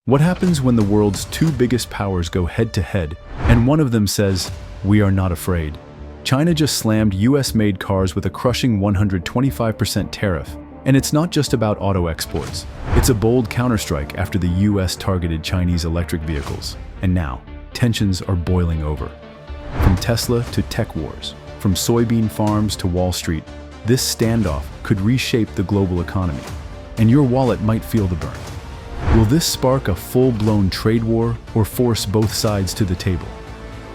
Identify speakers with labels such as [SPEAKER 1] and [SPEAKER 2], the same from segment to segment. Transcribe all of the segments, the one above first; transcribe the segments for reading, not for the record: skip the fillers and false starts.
[SPEAKER 1] What happens when the world's two biggest powers go head-to-head, and one of them says, "We are not afraid"? China just slammed US-made cars with a crushing 125% tariff, and it's not just about auto exports. It's a bold counterstrike after the US targeted Chinese electric vehicles. And now, tensions are boiling over. From Tesla to tech wars, from soybean farms to Wall Street, this standoff could reshape the global economy, and your wallet might feel the burn. Will this spark a full-blown trade war or force both sides to the table?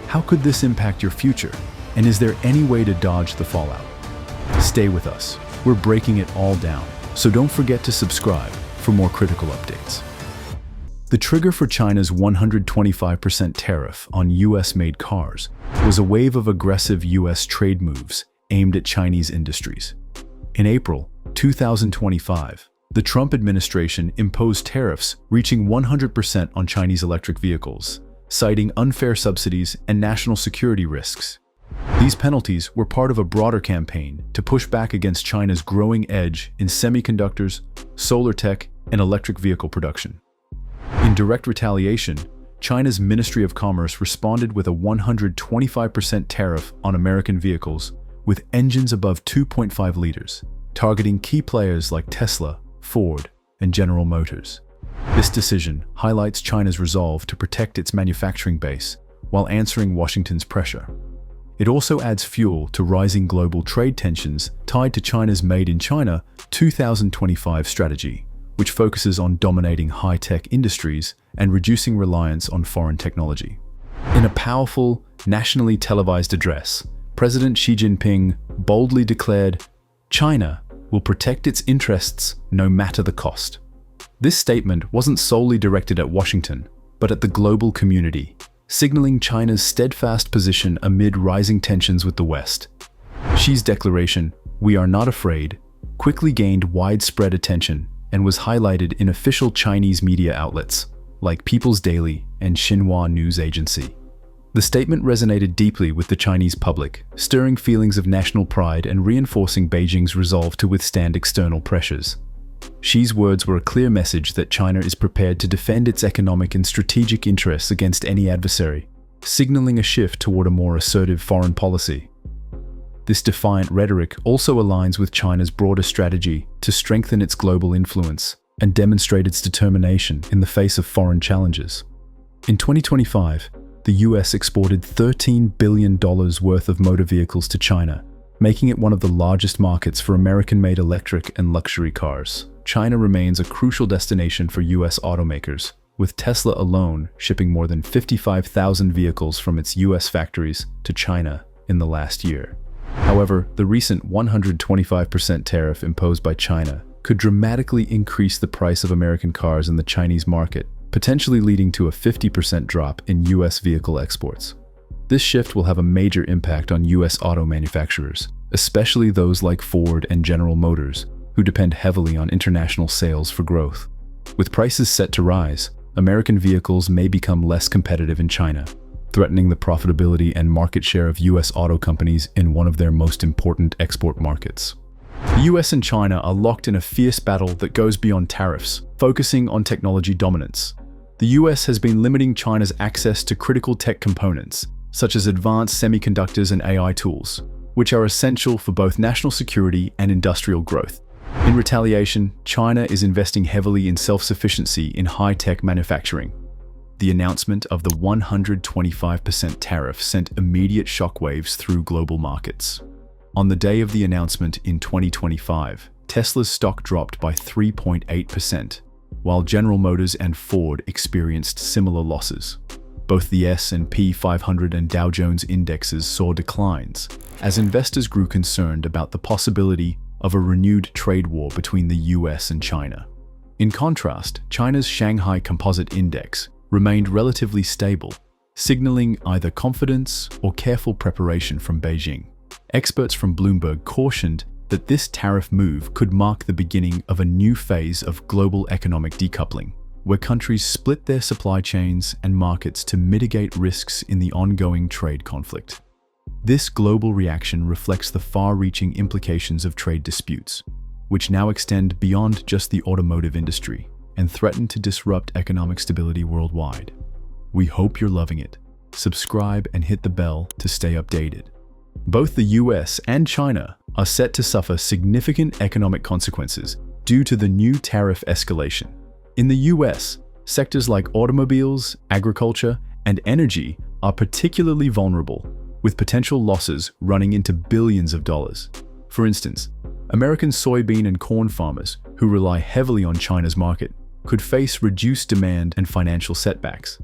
[SPEAKER 1] How could this impact your future? And is there any way to dodge the fallout? Stay with us. We're breaking it all down, so don't forget to subscribe for more critical updates. The trigger for China's 125% tariff on US-made cars was a wave of aggressive US trade moves aimed at Chinese industries. In April 2025, the Trump administration imposed tariffs reaching 100% on Chinese electric vehicles, citing unfair subsidies and national security risks. These penalties were part of a broader campaign to push back against China's growing edge in semiconductors, solar tech, and electric vehicle production. In direct retaliation, China's Ministry of Commerce responded with a 125% tariff on American vehicles with engines above 2.5 liters, targeting key players like Tesla, Ford, and General Motors. This decision highlights China's resolve to protect its manufacturing base while answering Washington's pressure. It also adds fuel to rising global trade tensions tied to China's Made in China 2025 strategy, which focuses on dominating high-tech industries and reducing reliance on foreign technology. In a powerful, nationally televised address, President Xi Jinping boldly declared, "China will protect its interests no matter the cost." This statement wasn't solely directed at Washington, but at the global community, signaling China's steadfast position amid rising tensions with the West. Xi's declaration, "We are not afraid," quickly gained widespread attention and was highlighted in official Chinese media outlets like People's Daily and Xinhua News Agency. The statement resonated deeply with the Chinese public, stirring feelings of national pride and reinforcing Beijing's resolve to withstand external pressures. Xi's words were a clear message that China is prepared to defend its economic and strategic interests against any adversary, signaling a shift toward a more assertive foreign policy. This defiant rhetoric also aligns with China's broader strategy to strengthen its global influence and demonstrate its determination in the face of foreign challenges. In 2025, the US exported $13 billion worth of motor vehicles to China, making it one of the largest markets for American-made electric and luxury cars. China remains a crucial destination for US automakers, with Tesla alone shipping more than 55,000 vehicles from its US factories to China in the last year. However, the recent 125% tariff imposed by China could dramatically increase the price of American cars in the Chinese market, potentially leading to a 50% drop in US vehicle exports. This shift will have a major impact on US auto manufacturers, especially those like Ford and General Motors, who depend heavily on international sales for growth. With prices set to rise, American vehicles may become less competitive in China, threatening the profitability and market share of US auto companies in one of their most important export markets. The US and China are locked in a fierce battle that goes beyond tariffs, focusing on technology dominance. The US has been limiting China's access to critical tech components, such as advanced semiconductors and AI tools, which are essential for both national security and industrial growth. In retaliation, China is investing heavily in self-sufficiency in high-tech manufacturing. The announcement of the 125% tariff sent immediate shockwaves through global markets. On the day of the announcement in 2025, Tesla's stock dropped by 3.8%, while General Motors and Ford experienced similar losses. Both the S&P 500 and Dow Jones indexes saw declines, as investors grew concerned about the possibility of a renewed trade war between the US and China. In contrast, China's Shanghai Composite Index remained relatively stable, signaling either confidence or careful preparation from Beijing. Experts from Bloomberg cautioned that this tariff move could mark the beginning of a new phase of global economic decoupling, where countries split their supply chains and markets to mitigate risks in the ongoing trade conflict. This global reaction reflects the far-reaching implications of trade disputes, which now extend beyond just the automotive industry and threaten to disrupt economic stability worldwide. We hope you're loving it. Subscribe and hit the bell to stay updated. Both the US and China are set to suffer significant economic consequences due to the new tariff escalation. In the US, sectors like automobiles, agriculture, and energy are particularly vulnerable, with potential losses running into billions of dollars. For instance, American soybean and corn farmers, who rely heavily on China's market, could face reduced demand and financial setbacks.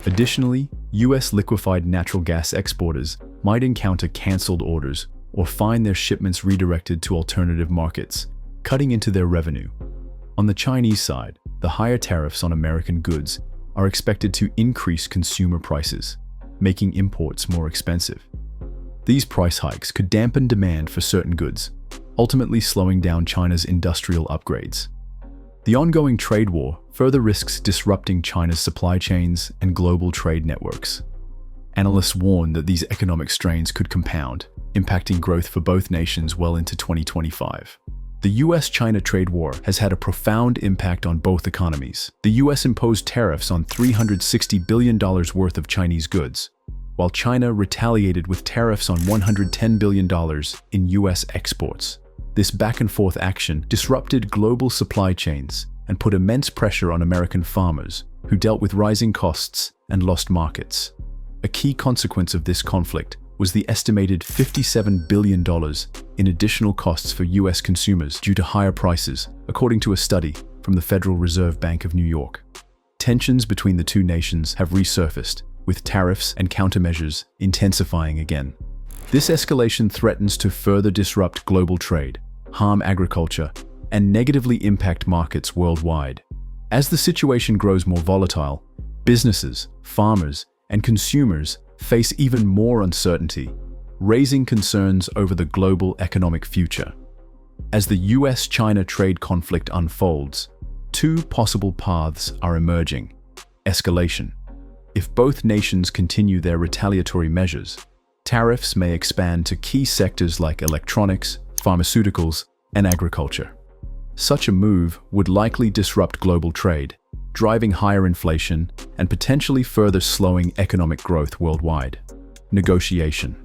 [SPEAKER 1] Additionally, US liquefied natural gas exporters might encounter cancelled orders or find their shipments redirected to alternative markets, cutting into their revenue. On the Chinese side, the higher tariffs on American goods are expected to increase consumer prices, making imports more expensive. These price hikes could dampen demand for certain goods, ultimately slowing down China's industrial upgrades. The ongoing trade war further risks disrupting China's supply chains and global trade networks. Analysts warn that these economic strains could compound, impacting growth for both nations well into 2025. The U.S. China trade war has had a profound impact on both economies. The U.S. imposed tariffs on $360 billion worth of Chinese goods, while China retaliated with tariffs on $110 billion in U.S. exports. This back-and-forth action disrupted global supply chains and put immense pressure on American farmers, who dealt with rising costs and lost markets. A key consequence of this conflict was the estimated $57 billion in additional costs for U.S. consumers due to higher prices, according to a study from the Federal Reserve Bank of New York. Tensions between the two nations have resurfaced, with tariffs and countermeasures intensifying again. This escalation threatens to further disrupt global trade, harm agriculture, and negatively impact markets worldwide. As the situation grows more volatile, businesses, farmers, and consumers face even more uncertainty, raising concerns over the global economic future. As the US-China trade conflict unfolds, two possible paths are emerging. Escalation. If both nations continue their retaliatory measures, tariffs may expand to key sectors like electronics, pharmaceuticals, and agriculture. Such a move would likely disrupt global trade, driving higher inflation and potentially further slowing economic growth worldwide. Negotiation.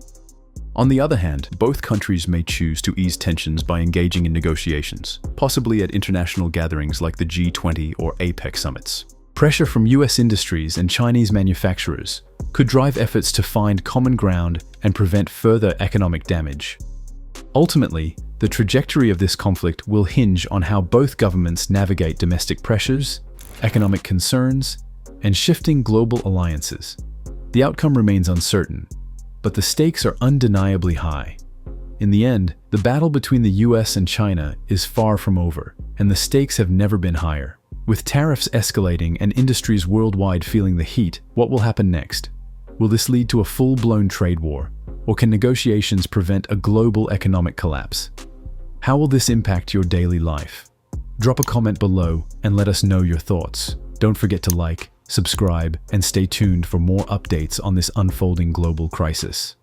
[SPEAKER 1] On the other hand, both countries may choose to ease tensions by engaging in negotiations, possibly at international gatherings like the G20 or APEC summits. Pressure from US industries and Chinese manufacturers could drive efforts to find common ground and prevent further economic damage. Ultimately, the trajectory of this conflict will hinge on how both governments navigate domestic pressures, economic concerns, and shifting global alliances. The outcome remains uncertain, but the stakes are undeniably high. In the end, the battle between the US and China is far from over, and the stakes have never been higher. With tariffs escalating and industries worldwide feeling the heat, what will happen next? Will this lead to a full-blown trade war, or can negotiations prevent a global economic collapse? How will this impact your daily life? Drop a comment below and let us know your thoughts. Don't forget to like, subscribe, and stay tuned for more updates on this unfolding global crisis.